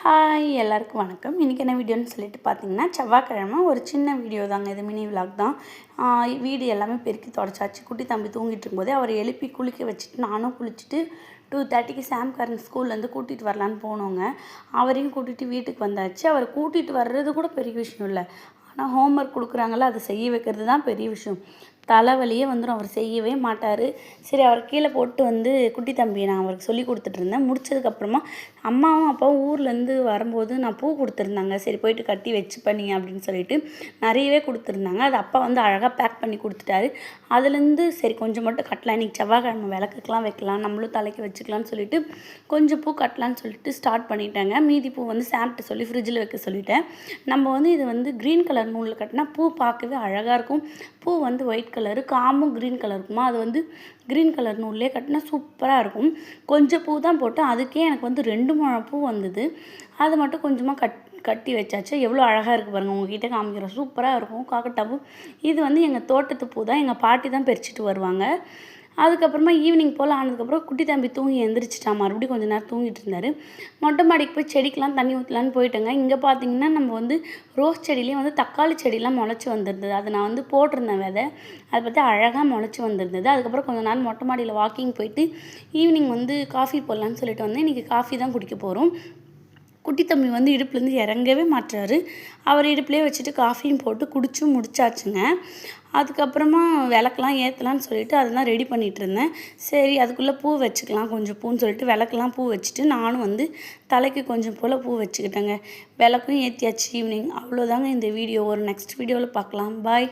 Hi எல்லாருக்கும் வணக்கம். இன்றைக்கி என்ன வீடியோன்னு சொல்லிட்டு பார்த்தீங்கன்னா, செவ்வாய்க்கிழமை ஒரு சின்ன வீடியோ தாங்க. இது மினி விலாக் தான். வீடு எல்லாமே பெருக்கி தொடச்சாச்சு. குட்டி தம்பி தூங்கிட்டு இருக்கும்போதே அவரை எழுப்பி குளிக்க வச்சுட்டு நானும் குளிச்சுட்டு 2:30க்கு சாம்காரன் ஸ்கூல்லேருந்து கூட்டிகிட்டு வரலான்னு போனோங்க. அவரையும் கூட்டிகிட்டு வீட்டுக்கு வந்தாச்சு. அவரை கூட்டிகிட்டு வர்றது கூட பெரிய விஷயம் இல்லை, ஆனால் ஹோம்ஒர்க் கொடுக்குறாங்கள அதை செய்ய வைக்கிறது தான் பெரிய விஷயம். தலைவலியே வந்துடும், அவர் செய்யவே மாட்டார். சரி, அவர் கீழே போட்டு குட்டி தம்பியை நான் அவருக்கு சொல்லி கொடுத்துட்ருந்தேன். முடிச்சதுக்கப்புறமா அம்மாவும் அப்பாவும் ஊர்லேருந்து வரும்போது நான் பூ கொடுத்துருந்தாங்க. சரி போயிட்டு கட்டி வச்சு பண்ணி அப்படின்னு சொல்லிட்டு நிறையவே கொடுத்துருந்தாங்க. அது அப்பா அழகாக பேக் பண்ணி கொடுத்துட்டாரு. அதுலேருந்து சரி கொஞ்சம் மட்டும் கட்டலாம், இன்றைக்கி செவ்வாய்க்கிழமை விளக்குக்கெலாம் வைக்கலாம், நம்மளும் தலைக்கு வச்சுக்கலான்னு சொல்லிட்டு கொஞ்சம் பூ கட்டலான்னு சொல்லிட்டு ஸ்டார்ட் பண்ணிட்டேங்க. மீதி பூ சாம்கிட்ட சொல்லி ஃப்ரிட்ஜில் வைக்க சொல்லிட்டேன். நம்ம இது க்ரீன் கலர் நூலில் கட்டினா பூ பார்க்கவே அழகாக இருக்கும். பூ ஒயிட் கலரு, காம்பும் க்ரீன் கலர் இருக்குமா, அது க்ரீன் கலர் நூல்லே கட்டினா சூப்பராக இருக்கும். கொஞ்சம் பூ தான் போட்டேன், அதுக்கே எனக்கு 2 முழம் பூ வந்தது. அது மட்டும் கொஞ்சமாக கட்டி வச்சாச்சு. எவ்வளோ அழகாக இருக்குது பாருங்கள், உங்ககிட்ட காமிக்கிறேன். சூப்பராக இருக்கும் காக்கட்டாப்பூ. இது எங்கள் தோட்டத்து பூ தான், எங்கள் பாட்டி தான் பறிச்சிட்டு வருவாங்க. அதுக்கப்புறமா ஈவினிங் போல் ஆனதுக்கப்புறம் குட்டி தம்பி தூங்கி எழுந்திரிச்சிட்டான். மறுபடியும் கொஞ்சம் நேரம் தூங்கிட்டு இருந்தார். மொட்டை மாடிக்கு போய் செடிக்கெலாம் தண்ணி ஊற்றலான்னு போயிட்டேங்க. இங்கே பார்த்தீங்கன்னா நம்ம ரோஸ் செடியிலேயே தக்காளி செடியெலாம் முளைச்சி வந்திருந்தது. அது நான் போட்டிருந்தேன் விதை. அதை பற்றி அழகாக முளைச்சி வந்திருந்தது. அதுக்கப்புறம் கொஞ்சம் நேரம் மொட்டை மாடியில் வாக்கிங் போயிட்டு ஈவினிங் காஃபி போடலான்னு சொல்லிட்டு வந்தேன். இன்றைக்கி காஃபி தான் குடிக்க போகிறோம். குட்டி தம்பி இடுப்புலேருந்து இறங்கவே மாட்டுறாரு. அவர் இடுப்புலேயே வச்சுட்டு காஃபியும் போட்டு குடிச்சும் முடிச்சாச்சுங்க. அதுக்கப்புறமா விளக்கெலாம் ஏற்றலான்னு சொல்லிட்டு அதெல்லாம் ரெடி பண்ணிகிட்டு இருந்தேன். சரி அதுக்குள்ளே பூ வச்சுக்கலாம், கொஞ்சம் பூன்னு சொல்லிட்டு விளக்கெலாம் பூ வச்சுட்டு நானும் தலைக்கு கொஞ்சம் போல் பூ வச்சுக்கிட்டேங்க. விளக்கும் ஏற்றியாச்சு ஈவினிங். அவ்வளோதாங்க இந்த வீடியோ. ஒரு நெக்ஸ்ட் வீடியோவில் பார்க்கலாம். பாய்.